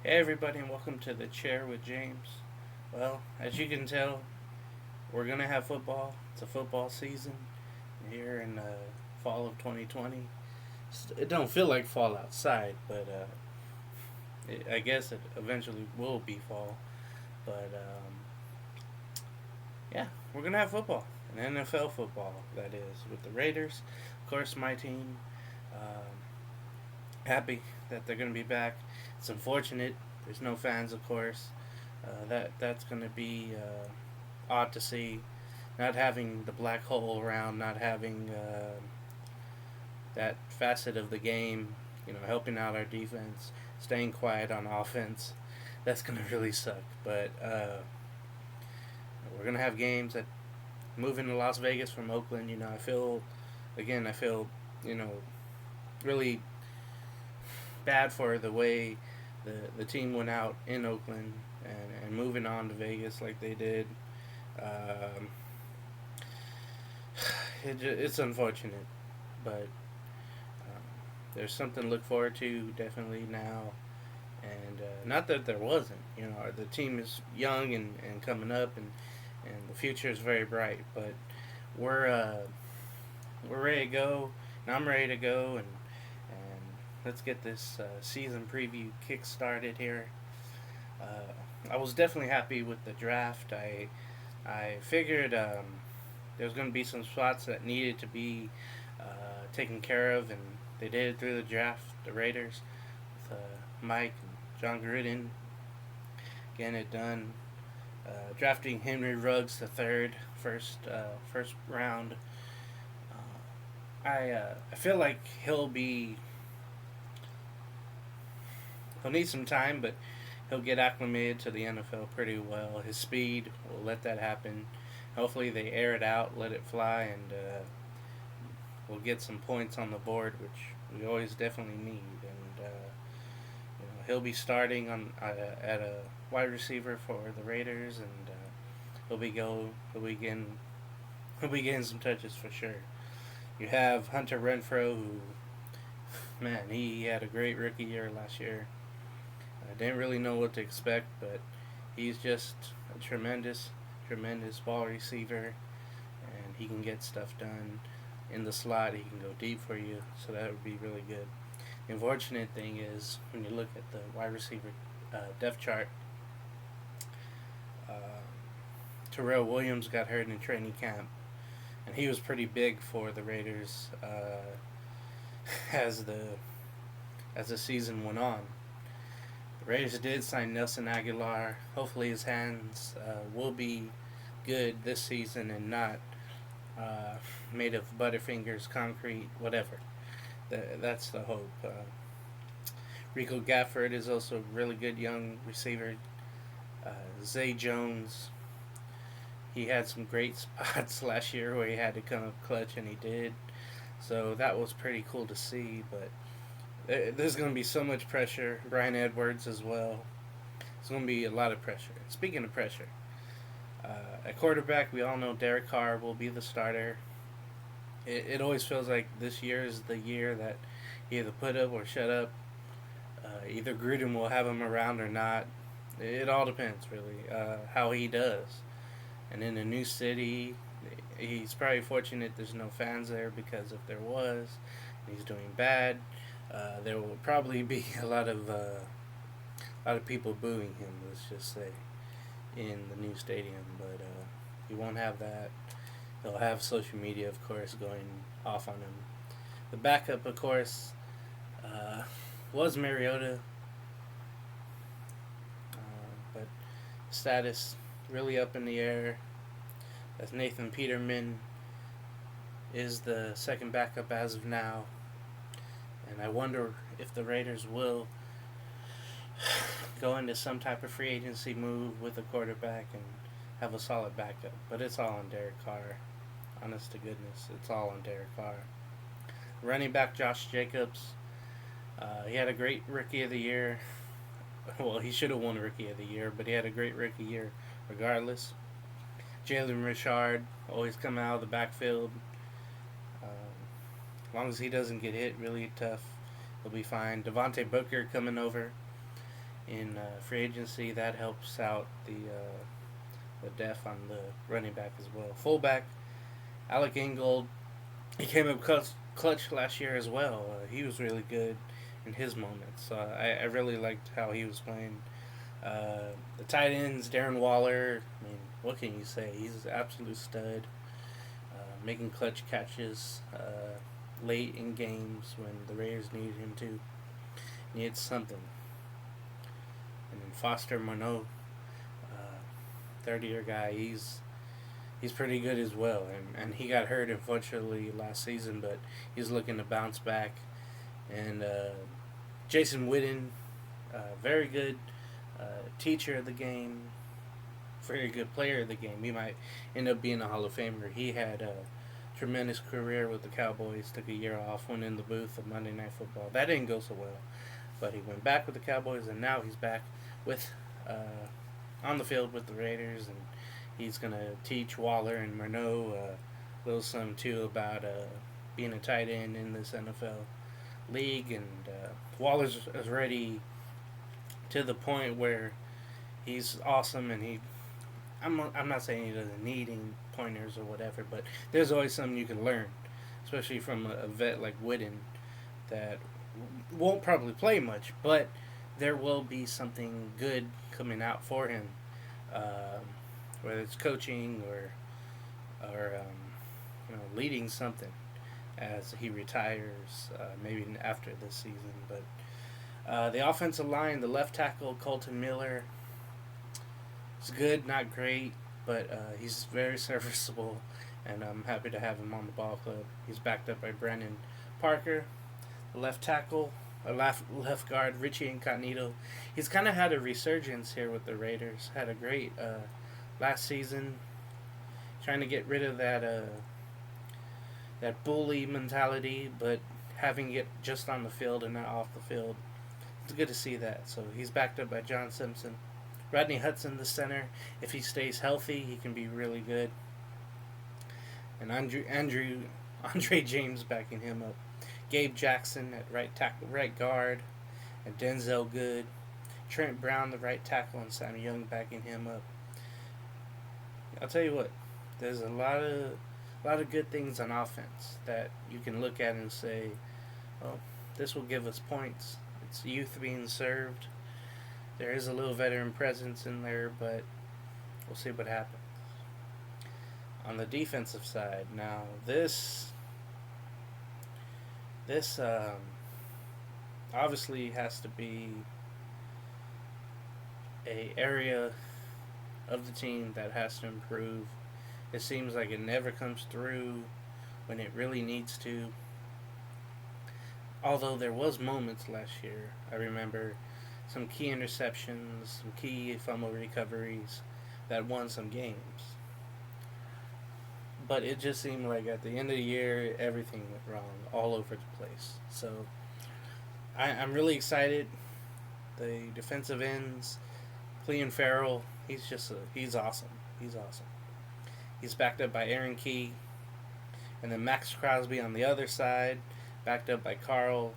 Hey everybody, and welcome to the chair with James. Well, as you can tell, we're gonna have football. It's a football season here in fall of 2020. It don't feel like fall outside, but I guess it eventually will be fall. But yeah, we're gonna have football, an NFL football that is, with the Raiders. Of course, my team. Um, Happy that they're gonna be back. It's unfortunate. There's no fans, of course. That's gonna be odd to see. Not having the black hole around, not having that facet of the game, helping out our defense, staying quiet on offense. That's gonna really suck. But we're gonna have games that moving to Las Vegas from Oakland. I feel, you know, really bad for the way the team went out in Oakland and moving on to Vegas like they did. Um, it's unfortunate, but there's something to look forward to definitely now. And not that there wasn't, the team is young and coming up, and the future is very bright. But we're uh, we're ready to go, and I'm ready to go, and let's get this season preview kick started here. I was definitely happy with the draft. I figured there was going to be some spots that needed to be taken care of, and they did it through the draft. The Raiders with Mike and John Gruden getting it done. Drafting Henry Ruggs the third, first round. I feel like he'll need some time, but he'll get acclimated to the NFL pretty well. His speed will let that happen. Hopefully, they air it out, let it fly, and we'll get some points on the board, which we always definitely need. And he'll be starting on at a wide receiver for the Raiders, and he'll be getting some touches for sure. You have Hunter Renfro, who, man, he had a great rookie year last year. I didn't really know what to expect, but he's just a tremendous ball receiver, and he can get stuff done in the slot. He can go deep for you, so that would be really good. The unfortunate thing is when you look at the wide receiver depth chart, uh, Terrell Williams got hurt in training camp, and he was pretty big for the Raiders as the season went on. The Raiders did sign Nelson Aguilar. Hopefully, his hands will be good this season and not uh, made of Butterfingers, concrete, whatever. That's the hope. Rico Gafford is also a really good young receiver. Zay Jones, he had some great spots last year where he had to come up clutch, and he did. So that was pretty cool to see. But there's going to be so much pressure. Brian Edwards as well. It's going to be a lot of pressure. Speaking of pressure, at quarterback, we all know Derek Carr will be the starter. It always feels like this year is the year that either put up or shut up. Either Gruden will have him around or not. It all depends, really, how he does. And in a new city, he's probably fortunate there's no fans there, because if there was, and he's doing bad, there will probably be a lot of people booing him. Let's just say in the new stadium, but he won't have that. He'll have social media, of course, going off on him. The backup, of course, uh, was Mariota, but status really up in the air. As Nathan Peterman is the second backup as of now, and I wonder if the Raiders will go into some type of free agency move with a quarterback and have a solid backup. But it's all on Derek Carr. Honest to goodness, it's all on Derek Carr. Running back Josh Jacobs, he had a great rookie of the year. Well, he should have won rookie of the year, but he had a great rookie year regardless. Jalen Richard always coming out of the backfield. As long as he doesn't get hit really tough, he'll be fine. Devontae Booker coming over. in free agency. That helps out the depth on the running back as well. Fullback Alec Ingold, he came up clutch last year as well. He was really good in his moments. So I really liked how he was playing. The tight ends, Darren Waller. I mean, what can you say? He's an absolute stud, making clutch catches late in games when the Raiders needed him to. Needed something. And then Foster Moreau, 30-year guy. He's pretty good as well, and he got hurt unfortunately last season, but he's looking to bounce back. And Jason Witten, very good teacher of the game, very good player of the game. He might end up being a Hall of Famer. He had a tremendous career with the Cowboys. Took a year off, went in the booth of Monday Night Football. That didn't go so well, but he went back with the Cowboys, and now he's back with on the field with the Raiders, and he's gonna teach Waller and Murnau a little something too about being a tight end in this NFL league. And Waller's already to the point where he's awesome, and I'm not saying he doesn't need any pointers or whatever, but there's always something you can learn, especially from a vet like Witten that won't probably play much, but there will be something good coming out for him, whether it's coaching or leading something as he retires, maybe after this season. But the offensive line, the left tackle Colton Miller, is good, not great, but he's very serviceable, and I'm happy to have him on the ball club. He's backed up by Brandon Parker. The left tackle, left guard Richie Incognito. He's kind of had a resurgence here with the Raiders. Had a great last season, trying to get rid of that bully mentality, but having it just on the field and not off the field. It's good to see that. So he's backed up by John Simpson. Rodney Hudson, the center. If he stays healthy, he can be really good. And Andre James backing him up. Gabe Jackson at right guard, and Denzel Good. Trent Brown, the right tackle, and Sam Young backing him up. I'll tell you what, there's a lot of good things on offense that you can look at and say, oh, this will give us points. It's youth being served. There is a little veteran presence in there, but we'll see what happens. On the defensive side, now this obviously has to be a area of the team that has to improve. It seems like it never comes through when it really needs to. Although there was moments last year, I remember some key interceptions, some key fumble recoveries that won some games. But it just seemed like at the end of the year, everything went wrong all over the place. So I'm really excited. The defensive ends, Clean Farrell, he's awesome. He's awesome. He's backed up by Aaron Key, and then Max Crosby on the other side, backed up by Carl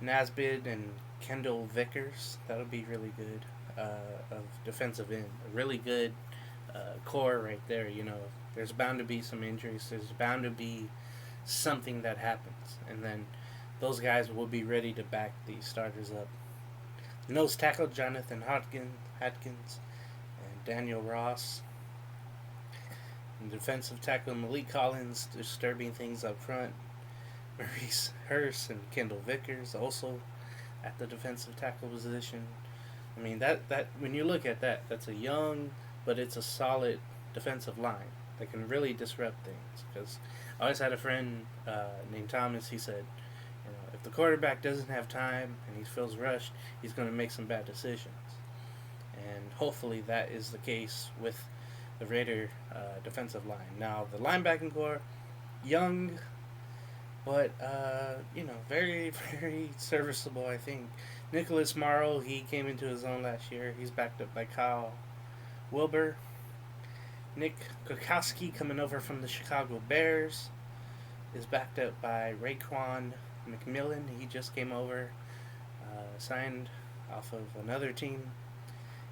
Nasbid and Kendall Vickers. That'll be really good of defensive end. A really good core right there. There's bound to be some injuries. There's bound to be something that happens, and then those guys will be ready to back these starters up. Nose tackle Jonathan Hatkins and Daniel Ross. And defensive tackle Malik Collins disturbing things up front. Maurice Hurst and Kendall Vickers also at the defensive tackle position. I mean that when you look at that, that's a young but it's a solid defensive line that can really disrupt things. Because I always had a friend named Thomas. He said, if the quarterback doesn't have time and he feels rushed, he's going to make some bad decisions. And hopefully that is the case with the Raider defensive line. Now the linebacking core, young, but very very serviceable. I think Nicholas Morrow, he came into his own last year. He's backed up by Kyle Wilbur. Nick Kwiatkowski, coming over from the Chicago Bears, is backed up by Raekwon McMillan. He just came over, signed off of another team.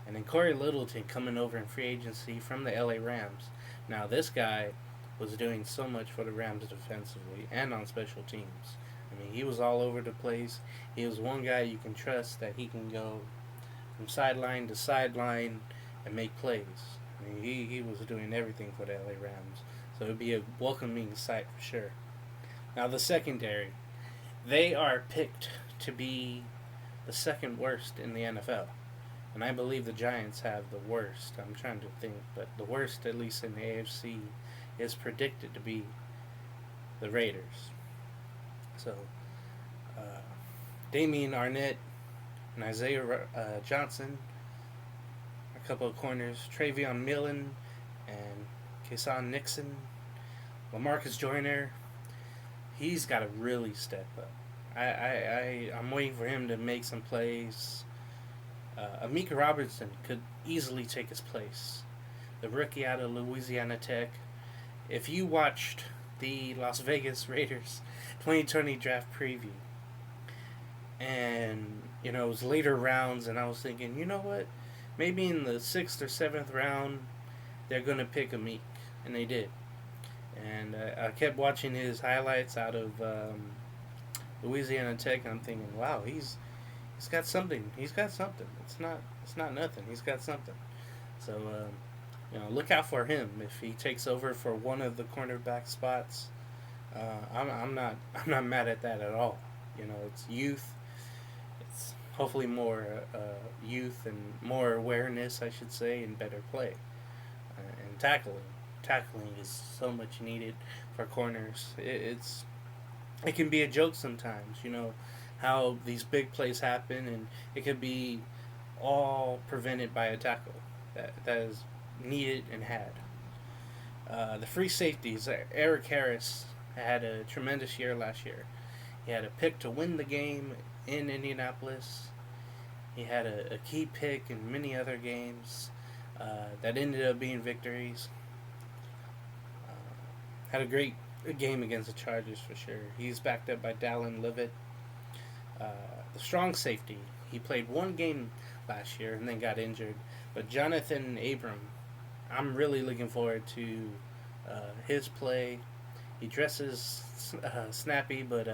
And then Corey Littleton coming over in free agency from the LA Rams. Now, this guy was doing so much for the Rams defensively and on special teams. I mean, he was all over the place. He was one guy you can trust that he can go from sideline to sideline and make plays. I mean, he was doing everything for the LA Rams. So it would be a welcoming sight for sure. Now, the secondary. They are picked to be the second worst in the NFL. And I believe the Giants have the worst. I'm trying to think, but the worst, at least in the AFC, is predicted to be the Raiders. So, Damian Arnett and Isaiah Johnson, a couple of corners, Travion Millen and Kason Nixon, LaMarcus Joyner. He's got to really step up. I'm waiting for him to make some plays. Amika Robertson could easily take his place. The rookie out of Louisiana Tech. If you watched the Las Vegas Raiders 2020 draft preview, and it was later rounds, and I was thinking, you know what? Maybe in the 6th or 7th round, they're going to pick Amik. And they did. And I kept watching his highlights out of Louisiana Tech, and I'm thinking, wow, he's got something. He's got something. It's not nothing. He's got something. So look out for him if he takes over for one of the cornerback spots. I'm not mad at that at all. It's youth. It's hopefully more youth and more awareness, I should say, and better play and tackling. Tackling is so much needed for corners. It can be a joke sometimes, how these big plays happen, and it could be all prevented by a tackle that is needed and had. The free safeties, Eric Harris had a tremendous year last year. He had a pick to win the game in Indianapolis. He had a key pick in many other games that ended up being victories. Had a great game against the Chargers for sure. He's backed up by Dallin Levitt. The strong safety, he played one game last year and then got injured. But Jonathan Abram, I'm really looking forward to his play. He dresses snappy, but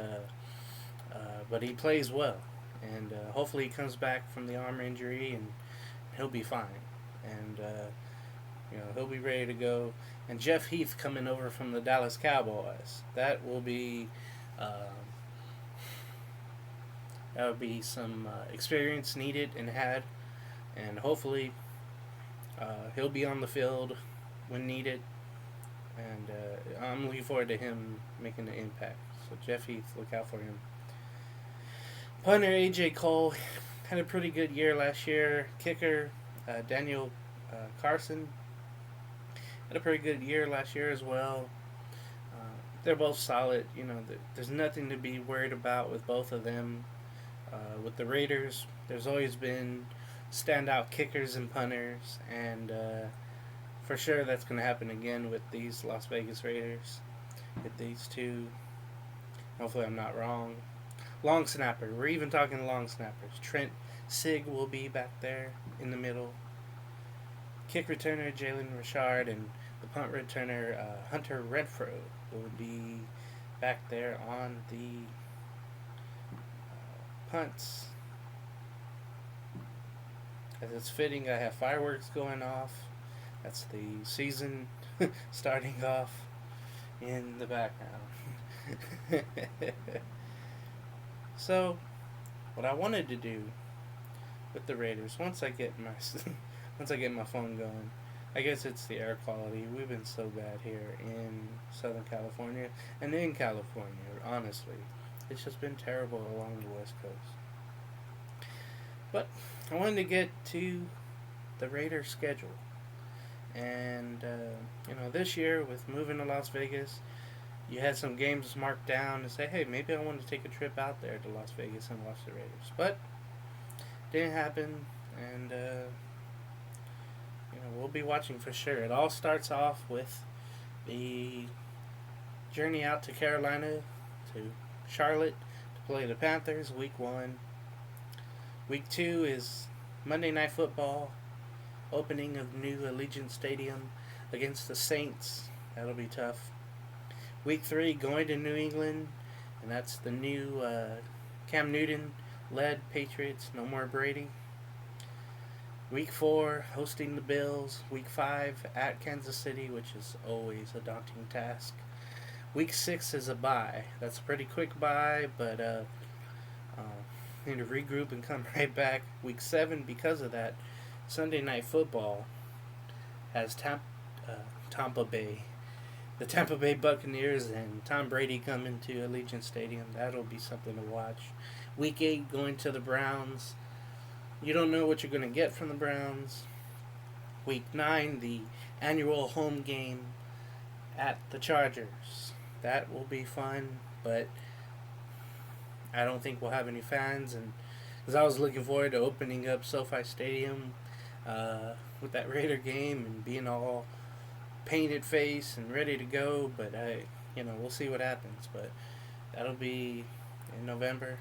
he plays well. And hopefully he comes back from the arm injury and he'll be fine. And he'll be ready to go. And Jeff Heath coming over from the Dallas Cowboys. That will be some experience needed and had, and hopefully he'll be on the field when needed. And I'm looking forward to him making an impact. So Jeff Heath, look out for him. Punter AJ Cole had a pretty good year last year. Kicker Daniel Carson had a pretty good year last year as well. They're both solid. There's nothing to be worried about with both of them. With the Raiders, there's always been standout kickers and punters, and for sure that's going to happen again with these Las Vegas Raiders. With these two, hopefully I'm not wrong. Long snapper, we're even talking long snappers. Trent Sig will be back there in the middle. Kick returner Jalen Richard and the punt returner Hunter Renfro will be back there on the punts. As it's fitting, I have fireworks going off. That's the season starting off in the background. So, what I wanted to do with the Raiders, once I get my phone going, I guess it's the air quality. We've been so bad here in Southern California and in California, honestly. It's just been terrible along the West Coast. But I wanted to get to the Raiders' schedule. And, this year with moving to Las Vegas, you had some games marked down to say, hey, maybe I want to take a trip out there to Las Vegas and watch the Raiders. But didn't happen, and we'll be watching for sure. It all starts off with the journey out to Carolina, to Charlotte, to play the Panthers week 1. Week 2 is Monday Night Football, opening of new Allegiant Stadium against the Saints. That'll be tough. Week 3, going to New England, and that's the new Cam Newton led Patriots. No more Brady. Week 4, hosting the Bills. Week 5, at Kansas City, which is always a daunting task. Week 6 is a bye. That's a pretty quick bye, but need to regroup and come right back. Week 7, because of that, Sunday Night Football has Tampa Bay. The Tampa Bay Buccaneers and Tom Brady coming to Allegiant Stadium. That'll be something to watch. Week 8, going to the Browns. You don't know what you're going to get from the Browns. Week 9, the annual home game at the Chargers. That will be fun, but I don't think we'll have any fans. And because I was looking forward to opening up SoFi Stadium with that Raider game and being all painted face and ready to go, but we'll see what happens. But that'll be in November.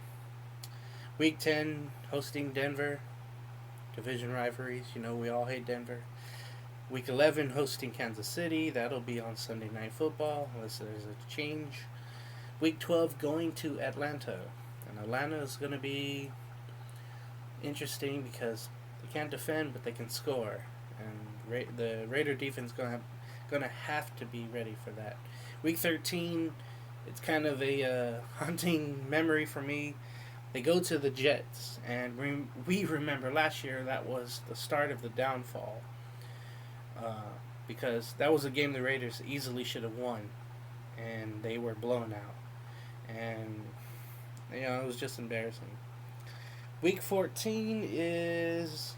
Week 10, hosting Denver. Division rivalries, we all hate Denver. Week 11, hosting Kansas City. That'll be on Sunday Night Football, unless there's a change. Week 12, going to Atlanta. And Atlanta is going to be interesting because they can't defend, but they can score. And the Raider defense is going to have to be ready for that. Week 13, it's kind of a haunting memory for me. They go to the Jets, and we remember last year that was the start of the downfall. Because that was a game the Raiders easily should have won, and they were blown out. And, it was just embarrassing. Week 14 is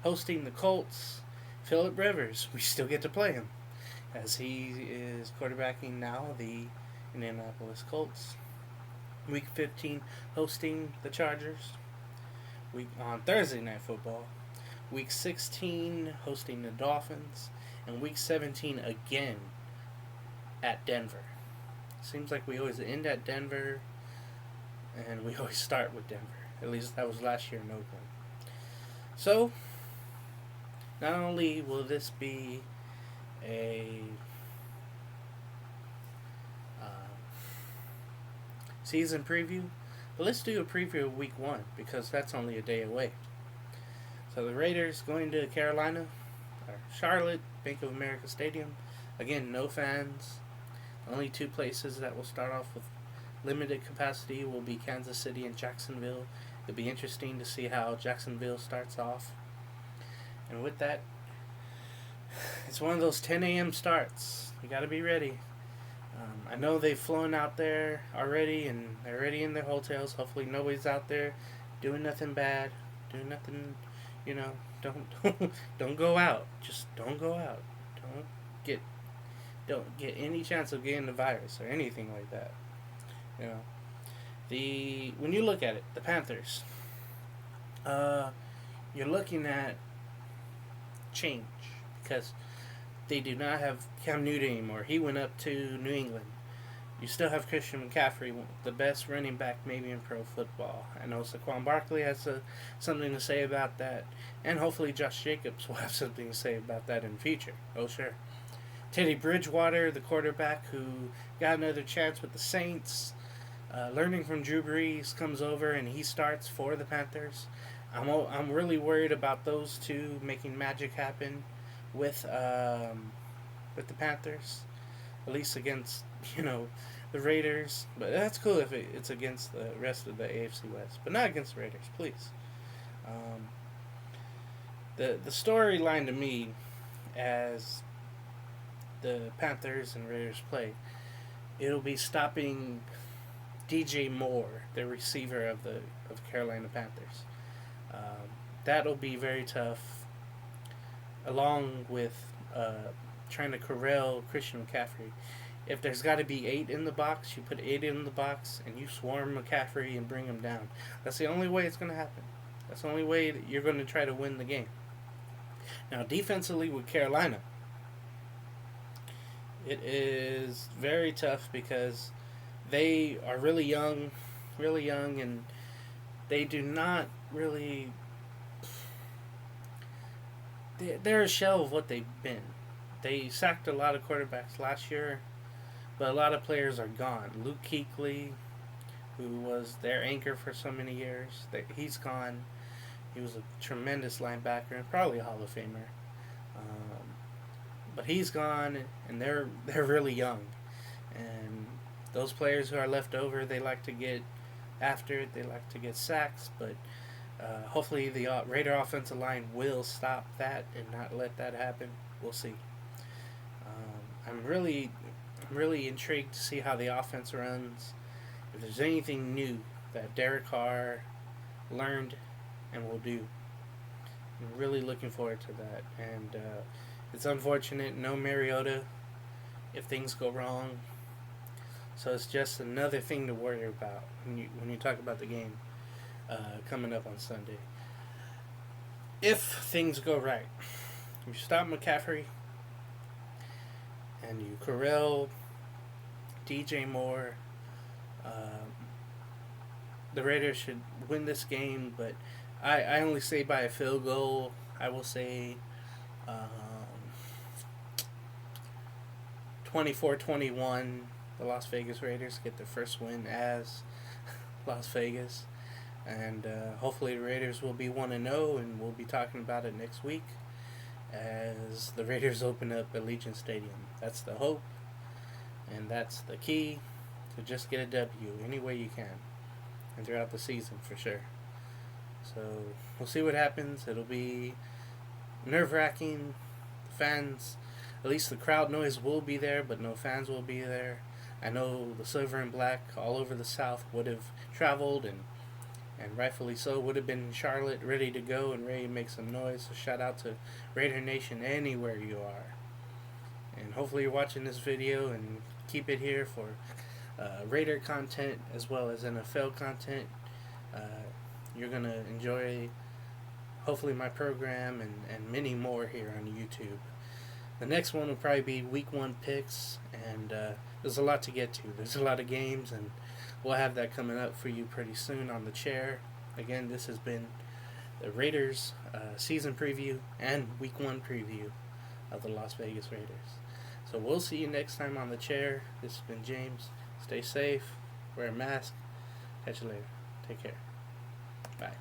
hosting the Colts. Phillip Rivers, we still get to play him, as he is quarterbacking now the Indianapolis Colts. Week 15, hosting the Chargers. On Thursday Night Football. Week 16, hosting the Dolphins. And Week 17, again, at Denver. Seems like we always end at Denver, and we always start with Denver. At least that was last year in Oakland. So, not only will this be a season preview, but let's do a preview of Week 1, because that's only a day away. So the Raiders going to Carolina, or Charlotte, Bank of America Stadium. Again, no fans. Only two places that will start off with limited capacity will be Kansas City and Jacksonville. It'll be interesting to see how Jacksonville starts off. And with that, it's one of those 10 a.m. starts. You got to be ready. I know they've flown out there already, and they're already in their hotels. Hopefully nobody's out there doing nothing bad, doing nothing, don't go out. Just don't go out. Don't get any chance of getting the virus or anything like that. When you look at it, the Panthers, you're looking at change, because they do not have Cam Newton anymore. He went up to New England. You still have Christian McCaffrey, the best running back maybe in pro football. I know Saquon Barkley has something to say about that, and hopefully Josh Jacobs will have something to say about that in the future. Oh, sure. Teddy Bridgewater, the quarterback who got another chance with the Saints, learning from Drew Brees, comes over and he starts for the Panthers. I'm really worried about those two making magic happen with the Panthers, at least against the Raiders. But that's cool if it's against the rest of the AFC West, but not against the Raiders, please. The storyline to me, as the Panthers and Raiders play, it'll be stopping DJ Moore, the receiver of the Carolina Panthers. That'll be very tough, along with trying to corral Christian McCaffrey. If there's got to be 8 in the box, you put 8 in the box and you swarm McCaffrey and bring him down. That's the only way it's going to happen. That's the only way that you're going to try to win the game. Now, defensively with Carolina, it is very tough because they are really young, and they do not really, they're a shell of what they've been. They sacked a lot of quarterbacks last year, but a lot of players are gone. Luke Kuechly, who was their anchor for so many years, he's gone. He was a tremendous linebacker and probably a Hall of Famer. Um, but he's gone, and they're really young. And those players who are left over, they like to get after it. They like to get sacks, but hopefully the Raider offensive line will stop that and not let that happen. We'll see. I'm really intrigued to see how the offense runs. If there's anything new that Derek Carr learned and will do, I'm really looking forward to that. And it's unfortunate, no Mariota if things go wrong. So it's just another thing to worry about when you talk about the game coming up on Sunday. If things go right, you stop McCaffrey and you corral DJ Moore. The Raiders should win this game, but I only say by a field goal. I will say 24-21. The Las Vegas Raiders get their first win as Las Vegas. And hopefully the Raiders will be 1-0, and we'll be talking about it next week as the Raiders open up Allegiant Stadium. That's the hope, and that's the key to just get a W any way you can, and throughout the season for sure. So we'll see what happens. It'll be nerve-wracking. The fans, at least the crowd noise will be there, but no fans will be there. I know the silver and black all over the South would have traveled, and rightfully so, would have been in Charlotte ready to go and ready to make some noise. So shout out to Raider Nation anywhere you are. And hopefully you're watching this video and keep it here for Raider content as well as NFL content. You're going to enjoy hopefully my program and many more here on YouTube. The next one will probably be week 1 picks, and there's a lot to get to. There's a lot of games, and we'll have that coming up for you pretty soon on the chair. Again, this has been the Raiders season preview and week 1 preview of the Las Vegas Raiders. So we'll see you next time on the chair. This has been James. Stay safe, wear a mask. Catch you later. Take care. Bye.